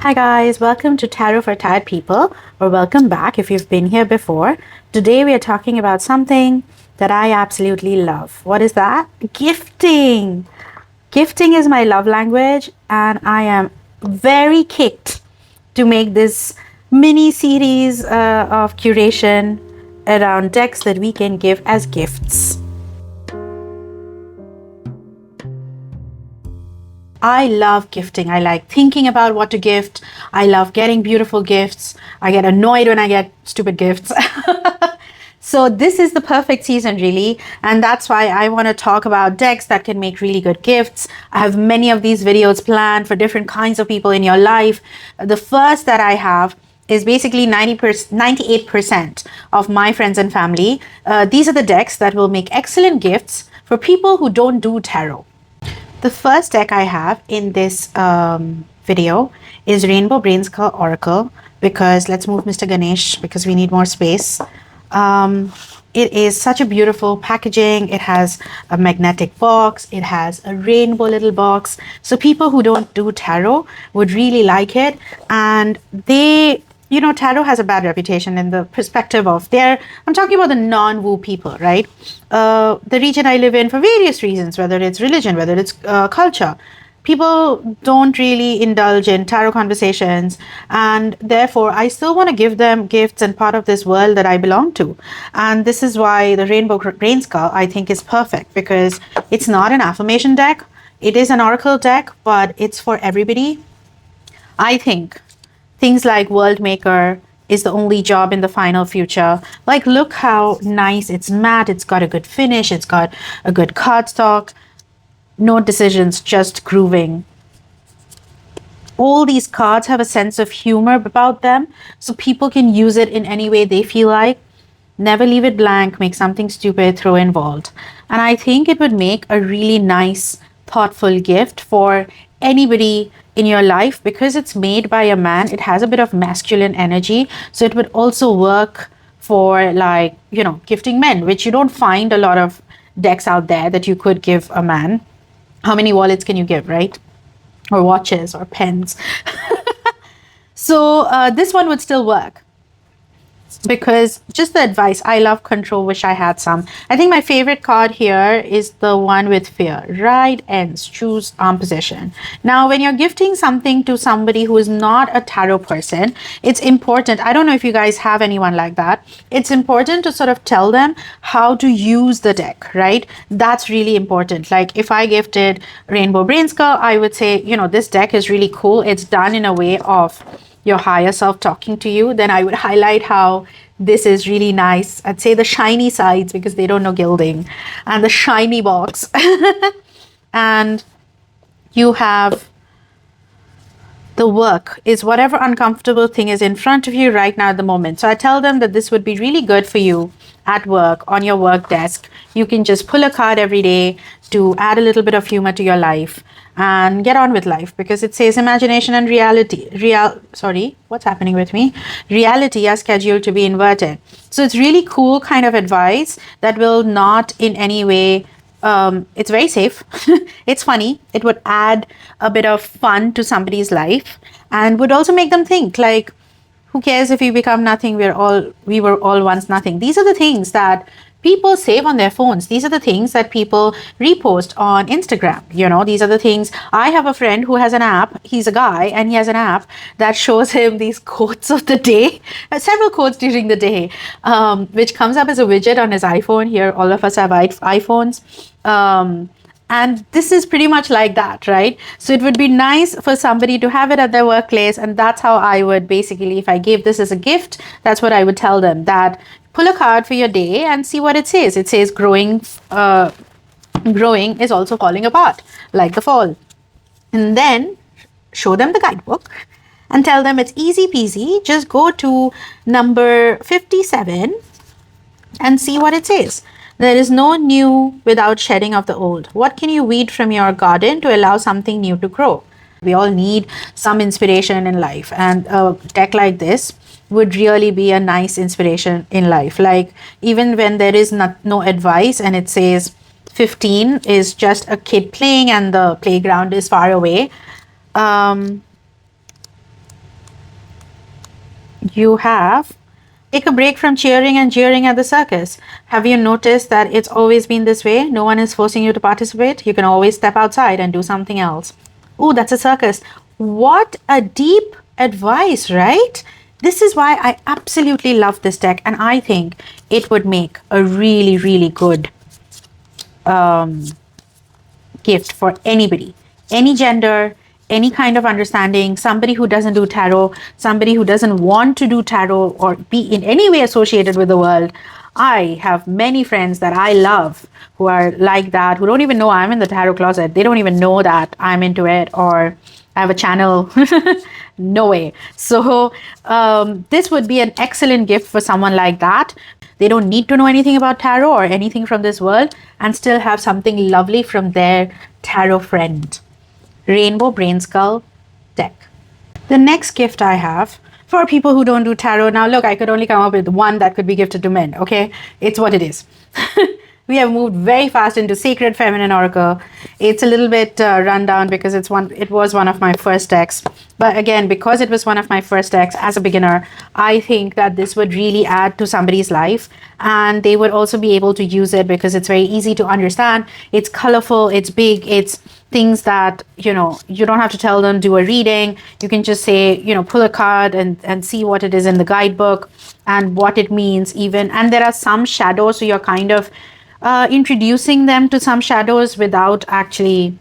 Hi guys, welcome to Tarot for Tired People, or welcome back if you've been here before. Today we are talking about something that I absolutely love. What is that? Gifting. Gifting is my love language, and I am very kicked to make this mini series of curation around decks that we can give as gifts. I love gifting. I like thinking about what to gift. I love getting beautiful gifts. I get annoyed when I get stupid gifts. So this is the perfect season, really. And that's why I want to talk about decks that can make really good gifts. I have many of these videos planned for different kinds of people in your life. The first that I have is basically 98% of my friends and family. These are the decks that will make excellent gifts for people who don't do tarot. The first deck I have in this video is Rainbow Brainskull Oracle, because let's move Mr. Ganesh because we need more space. It is such a beautiful packaging. It has a magnetic box. It has a rainbow little box. So people who don't do tarot would really like it. And tarot has a bad reputation in the perspective of I'm talking about the non-woo people, right? The region I live in, for various reasons, whether it's religion, whether it's culture, people don't really indulge in tarot conversations. And therefore, I still want to give them gifts and part of this world that I belong to. And this is why the Rainbow Brainskull, I think, is perfect, because it's not an affirmation deck. It is an oracle deck, but it's for everybody. I think things like World Maker is the only job in the final future. Like, look how nice it's matte. It's got a good finish. It's got a good cardstock. No decisions, just grooving. All these cards have a sense of humor about them, so people can use it in any way they feel like. Never leave it blank. Make something stupid, throw involved. And I think it would make a really nice, thoughtful gift for anybody in your life, because it's made by a man. It has a bit of masculine energy, so it would also work for, like, gifting men, which you don't find a lot of decks out there that you could give a man. How many wallets can you give, right? Or watches or pens. So this one would still work, because just the advice, I love control, wish I had some. I think my favorite card here is the one with fear. Right ends, choose arm position. Now, when you're gifting something to somebody who is not a tarot person, it's important. I don't know if you guys have anyone like that. It's important to sort of tell them how to use the deck, right? That's really important. Like, if I gifted Rainbow Brainskull, I would say, this deck is really cool. It's done in a way of your higher self talking to you. Then I would highlight how this is really nice. I'd say the shiny sides, because they don't know gilding, and the shiny box. And you have the work is whatever uncomfortable thing is in front of you right now at the moment. So I tell them that this would be really good for you at work, on your work desk. You can just pull a card every day to add a little bit of humor to your life and get on with life, because it says imagination and what's happening with me? Reality are scheduled to be inverted. So it's really cool kind of advice that will not in any way, it's very safe. It's funny. It would add a bit of fun to somebody's life, and would also make them think, like, who cares if we become nothing? We were all once nothing. These are the things that people save on their phones. These are the things that people repost on Instagram. These are the things. I have a friend who has an app. He's a guy, and he has an app that shows him these quotes of the day, several quotes during the day, which comes up as a widget on his iPhone. Here, all of us have iPhones. And this is pretty much like that, right? So it would be nice for somebody to have it at their workplace. And that's how I would basically, if I gave this as a gift, that's what I would tell them, that pull a card for your day and see what it says. It says growing is also falling apart, like the fall. And then show them the guidebook and tell them it's easy peasy. Just go to number 57 and see what it says. There is no new without shedding of the old. What can you weed from your garden to allow something new to grow? We all need some inspiration in life, and a deck like this would really be a nice inspiration in life. Like, even when there is no advice and it says 15 is just a kid playing and the playground is far away, you have take a break from cheering and jeering at the circus. Have you noticed that it's always been this way? No one is forcing you to participate. You can always step outside and do something else. Oh, that's a circus. What a deep advice, right? This is why I absolutely love this deck, and I think it would make a really, really good gift for anybody, any gender, any kind of understanding, somebody who doesn't do tarot, somebody who doesn't want to do tarot or be in any way associated with the world. I have many friends that I love who are like that, who don't even know I'm in the tarot closet. They don't even know that I'm into it or I have a channel. No way. So, this would be an excellent gift for someone like that. They don't need to know anything about tarot or anything from this world and still have something lovely from their tarot friend. Rainbow Brain Skull deck. The next gift I have for people who don't do tarot. Now, look, I could only come up with one that could be gifted to men, okay? It's what it is. We have moved very fast into Sacred Feminine Oracle. It's a little bit run down because it was one of my first decks. But again, because it was one of my first decks as a beginner, I think that this would really add to somebody's life. And they would also be able to use it because it's very easy to understand. It's colorful, it's big, it's things that, you don't have to tell them, do a reading. You can just say, pull a card and see what it is in the guidebook and what it means even. And there are some shadows, so you're kind of introducing them to some shadows without actually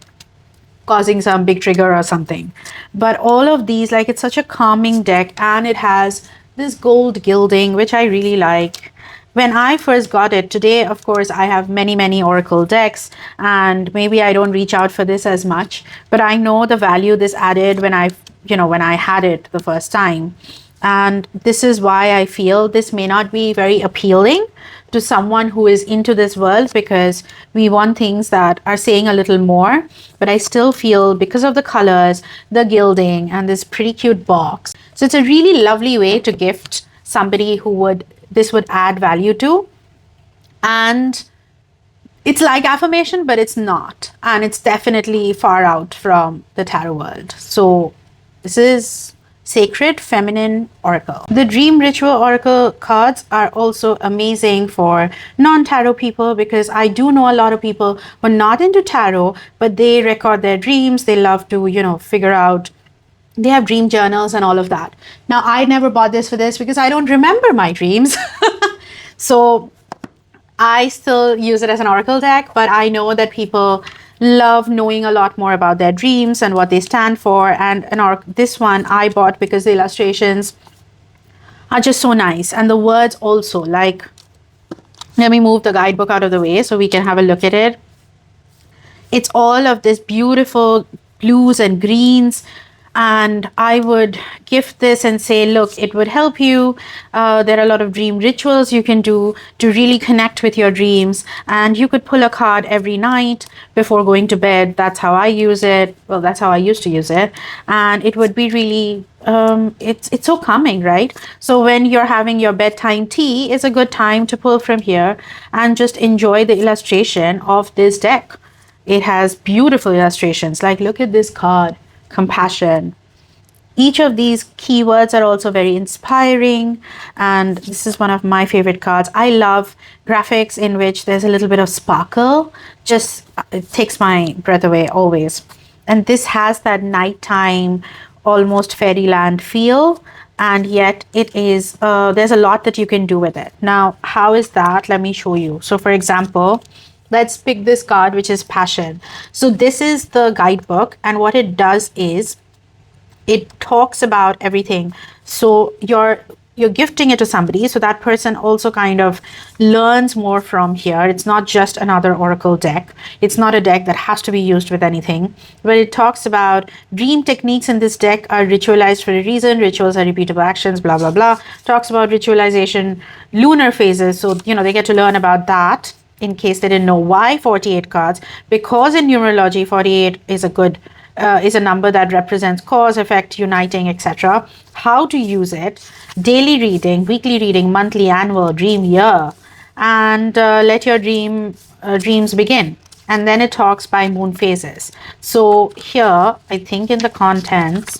causing some big trigger or something. But all of these, like, it's such a calming deck, and it has this gold gilding, which I really like. When I first got it, today, of course, I have many, many Oracle decks, and maybe I don't reach out for this as much, but I know the value this added when I had it the first time. And this is why I feel this may not be very appealing to someone who is into this world, because we want things that are saying a little more. But I still feel, because of the colors, the gilding, and this pretty cute box. So it's a really lovely way to gift somebody who this would add value to. And it's like affirmation, but it's not. And it's definitely far out from the tarot world. So this is Sacred Feminine Oracle. The Dream Ritual Oracle cards are also amazing for non-tarot people, because I do know a lot of people who are not into tarot, but they record their dreams. They love to, figure out. They have dream journals and all of that. Now, I never bought this for this because I don't remember my dreams. So I still use it as an oracle deck, but I know that people love knowing a lot more about their dreams and what they stand for. And this one I bought because the illustrations are just so nice. And the words also, like, let me move the guidebook out of the way so we can have a look at it. It's all of this beautiful blues and greens. And I would gift this and say, look, it would help you. There are a lot of dream rituals you can do to really connect with your dreams. And you could pull a card every night before going to bed. That's how I use it. Well, that's how I used to use it. And it would be really, it's so calming, right? So when you're having your bedtime tea, it's a good time to pull from here and just enjoy the illustration of this deck. It has beautiful illustrations. Like, look at this card. Compassion. Each of these keywords are also very inspiring, and this is one of my favorite cards. I love graphics in which there's a little bit of sparkle. Just it takes my breath away always. And this has that nighttime, almost fairyland feel, and yet it is there's a lot that you can do with it. Now, how is that? Let me show you. So, for example, let's pick this card, which is Passion. So this is the guidebook, and what it does is it talks about everything. So you're gifting it to somebody, so that person also kind of learns more from here. It's not just another oracle deck. It's not a deck that has to be used with anything, but it talks about dream techniques in this deck are ritualized for a reason. Rituals are repeatable actions, blah, blah, blah. Talks about ritualization, lunar phases. So, they get to learn about that, in case they didn't know why 48 cards, because in numerology 48 is a number that represents cause, effect, uniting, etc. How to use it, daily reading, weekly reading, monthly, annual, dream year, and let your dreams begin. And then it talks by moon phases. So here, I think in the contents,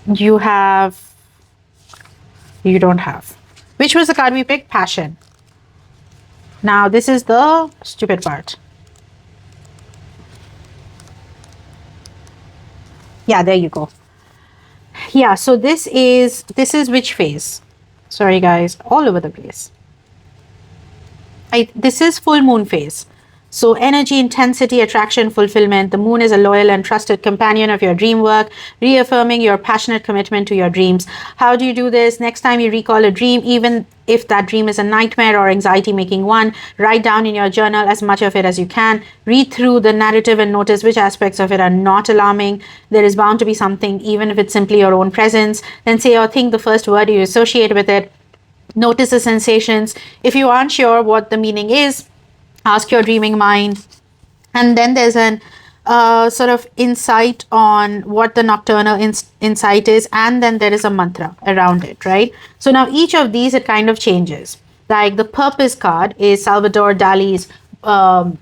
you have You don't have. Which was the card we picked? Passion. Now, this is the stupid part. Yeah, there you go. Yeah, so this is which phase? Sorry, guys, all over the place. This is full moon phase. So energy, intensity, attraction, fulfillment. The moon is a loyal and trusted companion of your dream work, reaffirming your passionate commitment to your dreams. How do you do this? Next time you recall a dream, even if that dream is a nightmare or anxiety-making one, write down in your journal as much of it as you can. Read through the narrative and notice which aspects of it are not alarming. There is bound to be something, even if it's simply your own presence. Then say or think the first word you associate with it. Notice the sensations. If you aren't sure what the meaning is, ask your dreaming mind. And then there's an sort of insight on what the nocturnal insight is. And then there is a mantra around it, right? So now each of these, it kind of changes. Like the purpose card is Salvador Dali's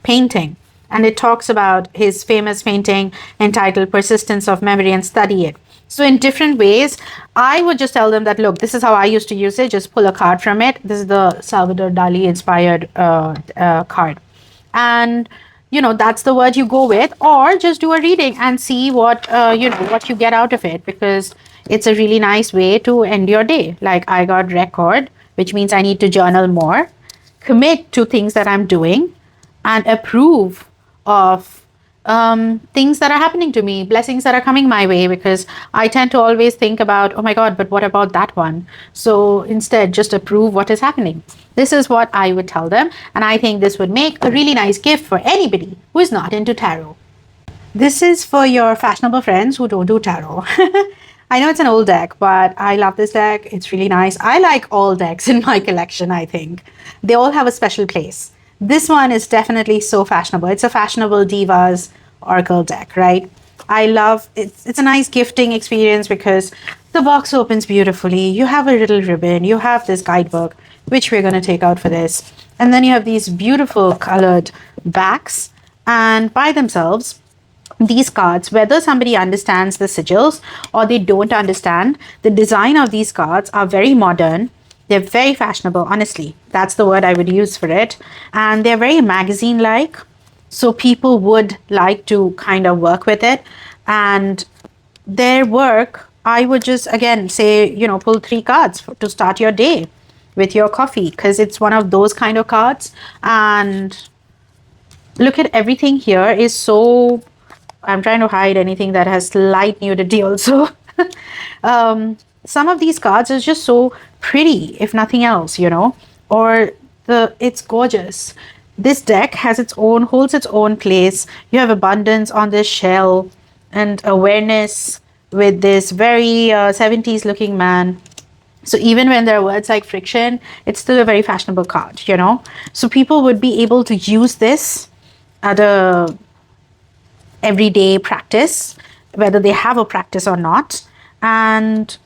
painting. And it talks about his famous painting entitled Persistence of Memory, and study it. So in different ways, I would just tell them that, look, this is how I used to use it. Just pull a card from it. This is the Salvador Dali inspired card. And, that's the word you go with, or just do a reading and see what you get out of it, because it's a really nice way to end your day. Like I got record, which means I need to journal more, commit to things that I'm doing, and approve of things that are happening to me, blessings that are coming my way, because I tend to always think about, oh my God, but what about that one? So instead, just approve what is happening. This is what I would tell them. And I think this would make a really nice gift for anybody who is not into tarot. This is for your fashionable friends who don't do tarot. I know it's an old deck, but I love this deck. It's really nice. I like all decks in my collection, I think. They all have a special place. This one is definitely so fashionable. It's a fashionable divas oracle deck, right? I love it. It's a nice gifting experience because the box opens beautifully. You have a little ribbon. You have this guidebook, which we're going to take out for this. And then you have these beautiful colored backs. And by themselves, these cards, whether somebody understands the sigils or they don't understand, the design of these cards are very modern. They're very fashionable, honestly. That's the word I would use for it. And they're very magazine-like. So people would like to kind of work with it. And their work, I would just, again, say, pull 3 cards to start your day with your coffee, because it's one of those kind of cards. And look at everything here is so... I'm trying to hide anything that has light nudity also. Some of these cards is just so pretty, if nothing else, or it's gorgeous. This deck holds its own place. You have abundance on this shell and awareness with this very 70s looking man. So even when there are words like friction, it's still a very fashionable card, So people would be able to use this at a everyday practice, whether they have a practice or not, and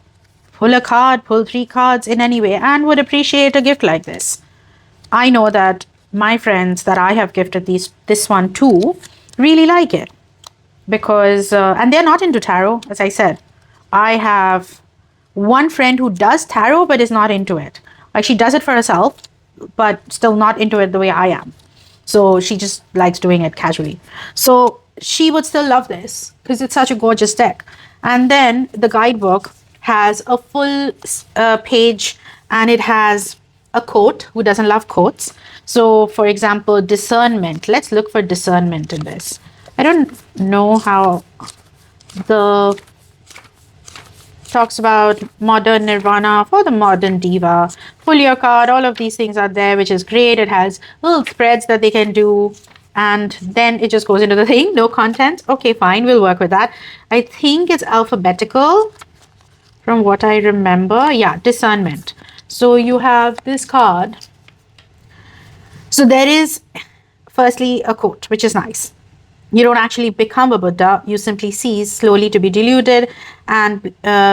pull 3 cards in any way, and would appreciate a gift like this. I know that my friends that I have gifted this one to really like it, because and they're not into tarot. As I said, I have one friend who does tarot but is not into it. Like, she does it for herself but still not into it the way I am. So she just likes doing it casually. So she would still love this because it's such a gorgeous deck. And then the guidebook has a full page, and it has a quote. Who doesn't love quotes? So for example, discernment. Let's look for discernment in this. I don't know how the talks about modern Nirvana for the modern diva. Pull your card. All of these things are there, which is great. It has little threads that they can do. And then it just goes into the thing. No content. Okay, fine. We'll work with that. I think it's alphabetical from what I remember. Yeah, discernment. So you have this card. So there is firstly a quote, which is nice. You don't actually become a Buddha. You simply cease slowly to be deluded. And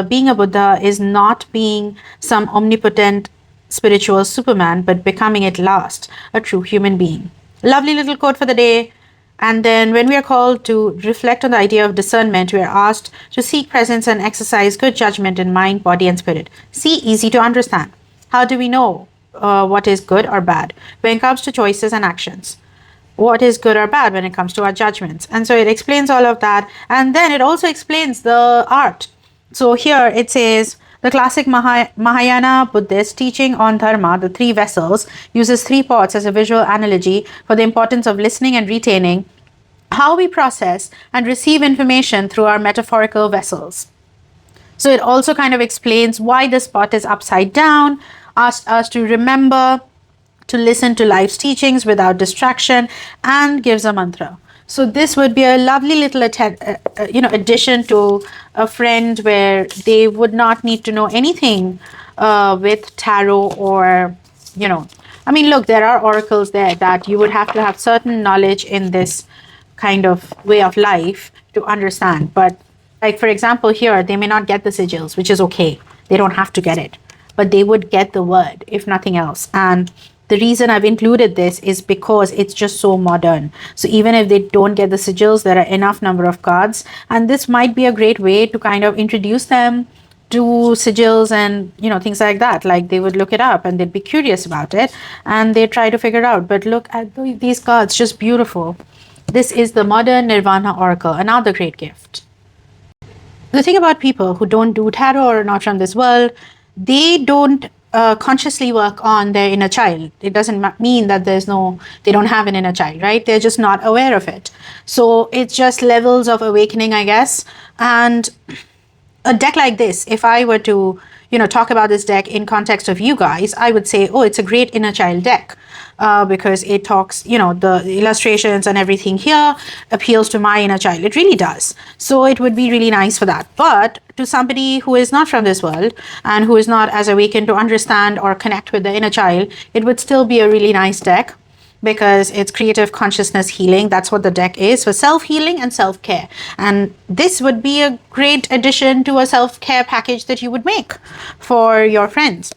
being a Buddha is not being some omnipotent spiritual Superman, but becoming at last a true human being. Lovely little quote for the day. And then when we are called to reflect on the idea of discernment, we are asked to seek presence and exercise good judgment in mind, body, and spirit. See, easy to understand. How do we know what is good or bad when it comes to choices and actions? What is good or bad when it comes to our judgments? And so it explains all of that. And then it also explains the art. So here it says, the classic Mahayana Buddhist teaching on dharma, the three vessels, uses three pots as a visual analogy for the importance of listening and retaining how we process and receive information through our metaphorical vessels. So it also kind of explains why this pot is upside down, asked us to remember to listen to life's teachings without distraction, and gives a mantra. So this would be a lovely little addition to a friend where they would not need to know anything with tarot or, I mean, look, there are oracles there that you would have to have certain knowledge in this kind of way of life to understand. But like, for example, here, they may not get the sigils, which is okay. They don't have to get it, but they would get the word, if nothing else. And the reason I've included this is because it's just so modern. So even if they don't get the sigils, there are enough number of cards. And this might be a great way to kind of introduce them to sigils and, things like that. Like they would look it up and they'd be curious about it and they try to figure it out. But look at these cards, just beautiful. This is the modern Nirvana Oracle, another great gift. The thing about people who don't do tarot or are not from this world, they don't consciously work on their inner child. It doesn't mean that they don't have an inner child, right? They're just not aware of it. So it's just levels of awakening, I guess. And a deck like this, if I were to, talk about this deck in context of you guys, I would say, oh, it's a great inner child deck. Because it talks, the illustrations and everything here appeals to my inner child. It really does. So it would be really nice for that. But to somebody who is not from this world and who is not as awakened to understand or connect with the inner child, it would still be a really nice deck because it's creative consciousness healing. That's what the deck is, for self-healing and self-care. And this would be a great addition to a self-care package that you would make for your friends.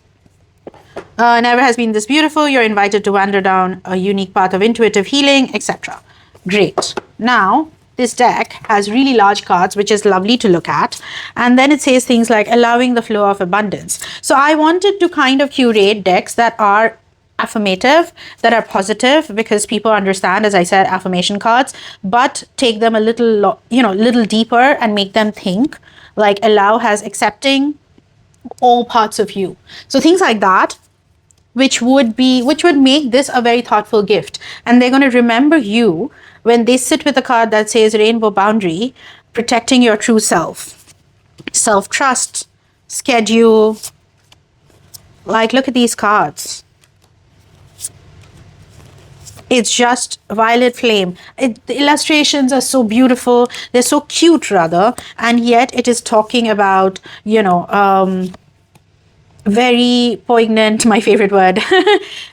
Never has been this beautiful. You're invited to wander down a unique path of intuitive healing, etc. Great. Now, this deck has really large cards, which is lovely to look at. And then it says things like allowing the flow of abundance. So I wanted to kind of curate decks that are affirmative, that are positive, because people understand, as I said, affirmation cards, but take them a little deeper and make them think. Like allow has accepting all parts of you. So things like that, which would make this a very thoughtful gift. And they're going to remember you when they sit with a card that says rainbow boundary, protecting your true self, self-trust, schedule. Like, look at these cards. It's just violet flame. The illustrations are so beautiful. They're so cute, rather. And yet it is talking about, very poignant, my favorite word,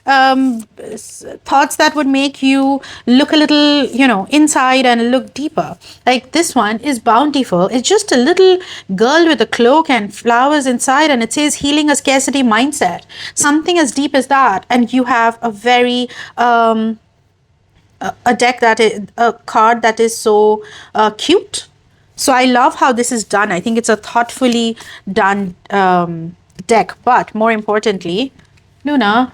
thoughts that would make you look a little, inside and look deeper. Like this one is bountiful. It's just a little girl with a cloak and flowers inside, and it says healing a scarcity mindset. Something as deep as that. And you have a very, a deck that is, a card that is so cute. So I love how this is done. I think it's a thoughtfully done deck. But more importantly, Luna,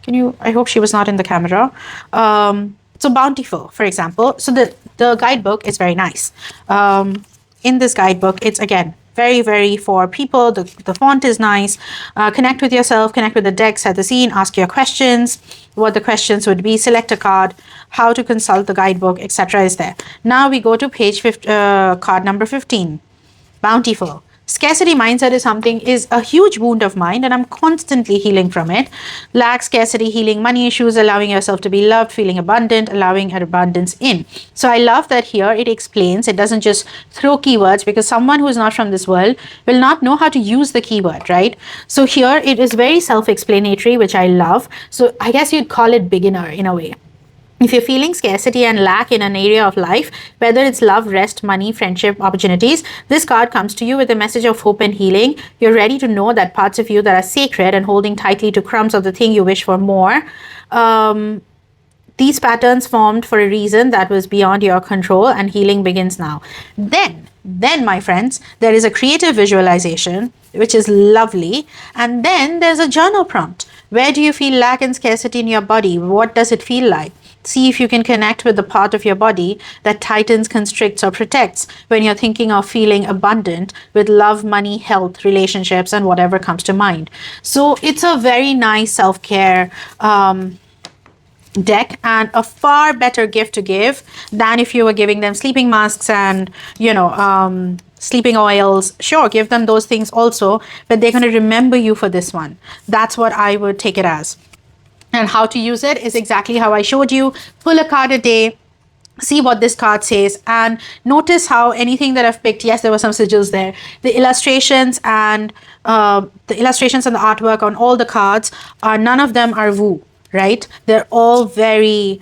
I hope she was not in the camera. So bountiful, for example. So the guidebook is very nice. In this guidebook, it's again very, very for people. The font is nice. Connect with yourself, connect with the deck, set the scene, ask your questions. What the questions would be, select a card, how to consult the guidebook, etc. is there. Now we go to card number 15. Bountiful. Scarcity mindset is a huge wound of mine, and I'm constantly healing from it. Lack, scarcity, healing money issues, allowing yourself to be loved, feeling abundant, allowing abundance in. So I love that here it explains, it doesn't just throw keywords, because someone who is not from this world will not know how to use the keyword, right? So here it is very self-explanatory, which I love. So I guess you'd call it beginner in a way. If you're feeling scarcity and lack in an area of life, whether it's love, rest, money, friendship, opportunities, this card comes to you with a message of hope and healing. You're ready to know that parts of you that are sacred and holding tightly to crumbs of the thing you wish for more, These patterns formed for a reason that was beyond your control, and healing begins now. Then, my friends, there is a creative visualization, which is lovely. And then there's a journal prompt. Where do you feel lack and scarcity in your body? What does it feel like? See if you can connect with the part of your body that tightens, constricts, or protects when you're thinking of feeling abundant with love, money, health, relationships, and whatever comes to mind. So it's a very nice self-care deck, and a far better gift to give than if you were giving them sleeping masks and sleeping oils. Sure, give them those things also, but they're going to remember you for this one. That's what I would take it as. And how to use it is exactly how I showed you. Pull a card a day, see what this card says, and notice how anything that I've picked, yes, there were some sigils there, the illustrations and the artwork on all the cards are, none of them are woo, right? They're all very,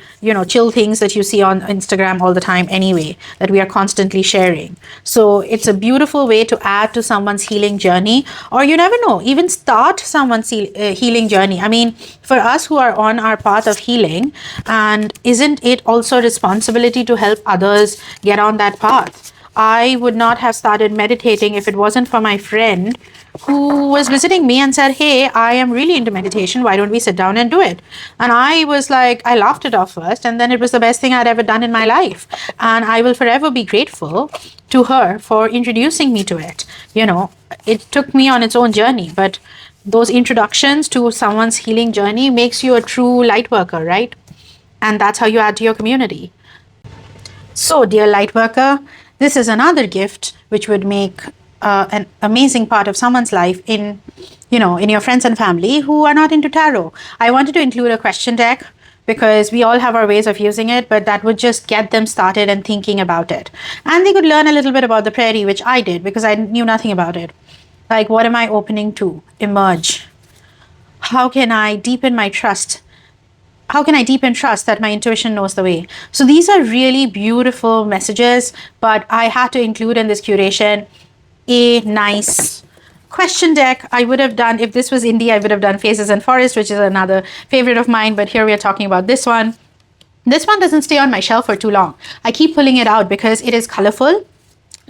chill things that you see on Instagram all the time anyway, that we are constantly sharing. So it's a beautiful way to add to someone's healing journey, or you never know, even start someone's healing journey. I mean, for us who are on our path of healing, and isn't it also a responsibility to help others get on that path? I would not have started meditating if it wasn't for my friend who was visiting me and said, hey, I am really into meditation. Why don't we sit down and do it? And I was like, I laughed it off first. And then it was the best thing I'd ever done in my life. And I will forever be grateful to her for introducing me to it. It took me on its own journey. But those introductions to someone's healing journey makes you a true light worker, right? And that's how you add to your community. So, dear light worker, this is another gift which would make an amazing part of someone's life in your friends and family who are not into tarot. I wanted to include a question deck because we all have our ways of using it, but that would just get them started and thinking about it. And they could learn a little bit about the Prairie, which I did because I knew nothing about it. Like, what am I opening to? Emerge. How can I deepen my trust? How can I deepen trust that my intuition knows the way? So these are really beautiful messages, but I had to include in this curation a nice question deck. I would have done, if this was indie, I would have done Faces and Forest, which is another favorite of mine, but here we are talking about this one. This one doesn't stay on my shelf for too long. I keep pulling it out because it is colorful.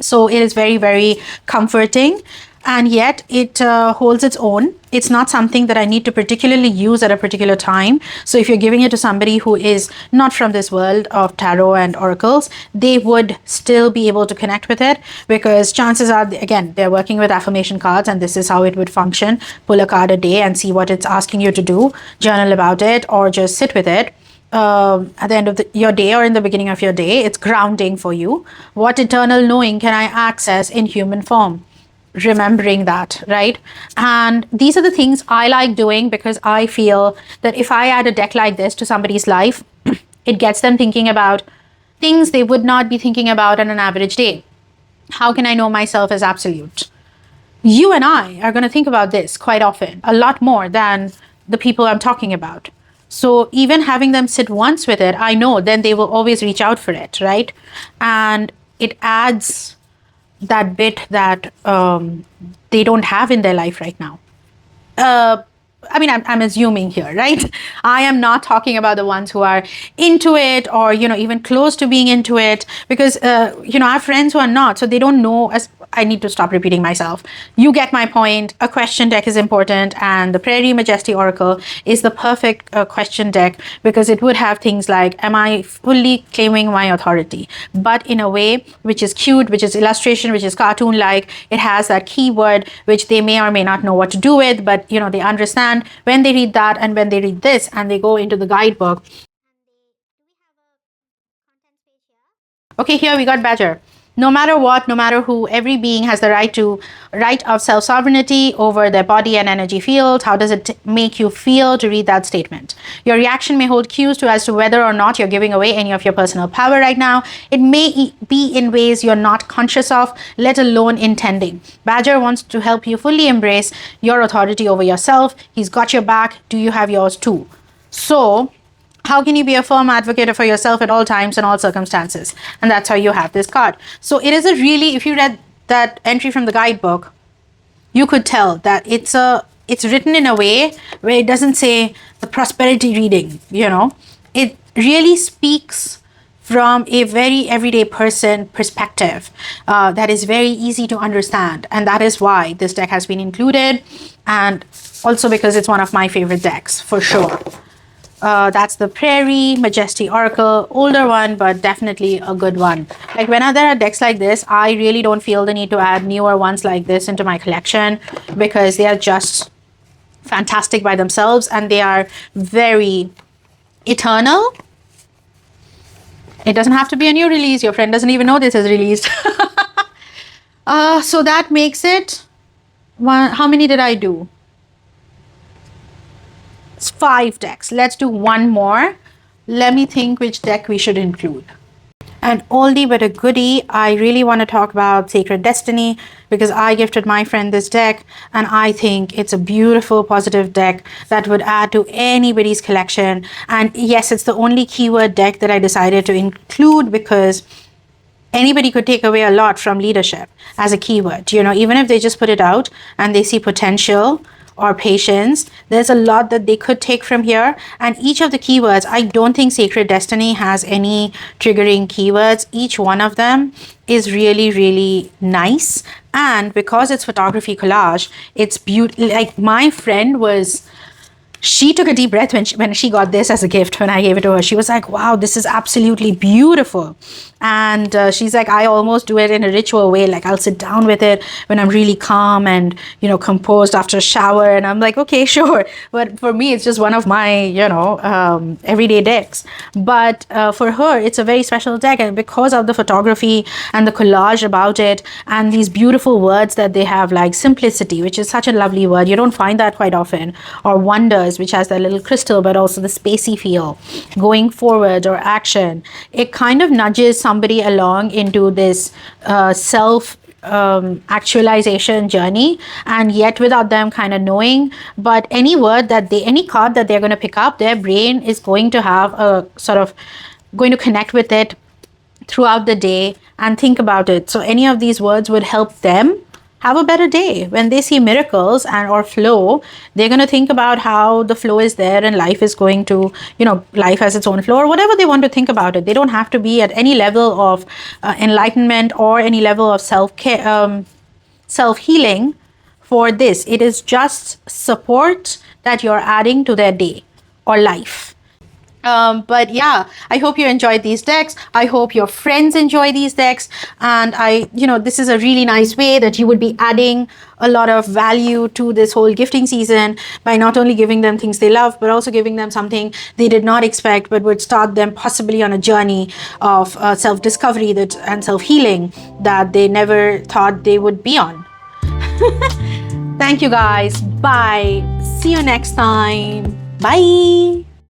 So it is very, very comforting. And yet it holds its own. It's not something that I need to particularly use at a particular time. So if you're giving it to somebody who is not from this world of tarot and oracles, they would still be able to connect with it, because chances are, again, they're working with affirmation cards and this is how it would function. Pull a card a day and see what it's asking you to do. Journal about it or just sit with it. At the end of your day or in the beginning of your day, it's grounding for you. What eternal knowing can I access in human form? Remembering that, right? And these are the things I like doing because I feel that if I add a deck like this to somebody's life, it gets them thinking about things they would not be thinking about on an average day. How can I know myself as absolute? You and I are going to think about this quite often, a lot more than the people I'm talking about. So even having them sit once with it, I know then they will always reach out for it, right? And it adds that bit that they don't have in their life right now. I'm assuming here, right? I am not talking about the ones who are into it or, even close to being into it, because, I have friends who are not, so they don't know. As I need to stop repeating myself. You get my point. A question deck is important, and the Prairie Majesty Oracle is the perfect question deck because it would have things like, am I fully claiming my authority? But in a way which is cute, which is illustration, which is cartoon-like. It has that keyword which they may or may not know what to do with, but, they understand when they read that and when they read this and they go into the guidebook. Okay, here we got Badger. No matter what, no matter who, every being has the right of self-sovereignty over their body and energy field. How does it make you feel to read that statement? Your reaction may hold cues as to whether or not you're giving away any of your personal power right now. It may be in ways you're not conscious of, let alone intending. Badger wants to help you fully embrace your authority over yourself. He's got your back. Do you have yours too? So, how can you be a firm advocate for yourself at all times and all circumstances? And that's how you have this card. So it is a really, if you read that entry from the guidebook, you could tell that it's written in a way where it doesn't say the prosperity reading, really speaks from a very everyday person perspective that is very easy to understand. And that is why this deck has been included, and also because it's one of my favorite decks for sure. That's the Prairie Majesty Oracle, older one, but definitely a good one. Like when there are decks like this, I really don't feel the need to add newer ones like this into my collection, because they are just fantastic by themselves and they are very eternal. It doesn't have to be a new release. Your friend doesn't even know this is released. So that makes it one. How many did I do? It's 5 decks. Let's do one more. Let me think which deck we should include. And oldie but a goodie, I really want to talk about Sacred Destiny, because I gifted my friend this deck and I think it's a beautiful positive deck that would add to anybody's collection. And yes, it's the only keyword deck that I decided to include because anybody could take away a lot from leadership as a keyword. You know, even if they just put it out and they see potential or patience, there's a lot that they could take from here. And each of the keywords, I don't think Sacred Destiny has any triggering keywords. Each one of them is really, really nice. And because it's photography collage, it's beautiful. Like my friend was, she took a deep breath when she got this as a gift. When I gave it to her, she was like, wow, this is absolutely beautiful. And she's like, I almost do it in a ritual way. Like I'll sit down with it when I'm really calm and, you know, composed after a shower. And I'm like, okay, sure. But for me, it's just one of my, you know, everyday decks. But for her, it's a very special deck. And because of the photography and the collage about it and these beautiful words that they have, like simplicity, which is such a lovely word. You don't find that quite often. Or wonders, which has that little crystal, but also the spacey feel, going forward or action. It kind of nudges somebody along into this self actualization journey, and yet without them kind of knowing. But any word that any card that they're going to pick up, their brain is going to have a sort of going to connect with it throughout the day and think about it. So any of these words would help them have a better day. When they see miracles and or flow, they're going to think about how the flow is there and life is going to, you know, life has its own flow, or whatever they want to think about it. They don't have to be at any level of enlightenment or any level of self-care, self-healing for this. It is just support that you're adding to their day or life. But yeah, I hope you enjoyed these decks. I hope your friends enjoy these decks. And this is a really nice way that you would be adding a lot of value to this whole gifting season by not only giving them things they love, but also giving them something they did not expect, but would start them possibly on a journey of self-discovery and self-healing that they never thought they would be on. Thank you guys. Bye. See you next time. Bye.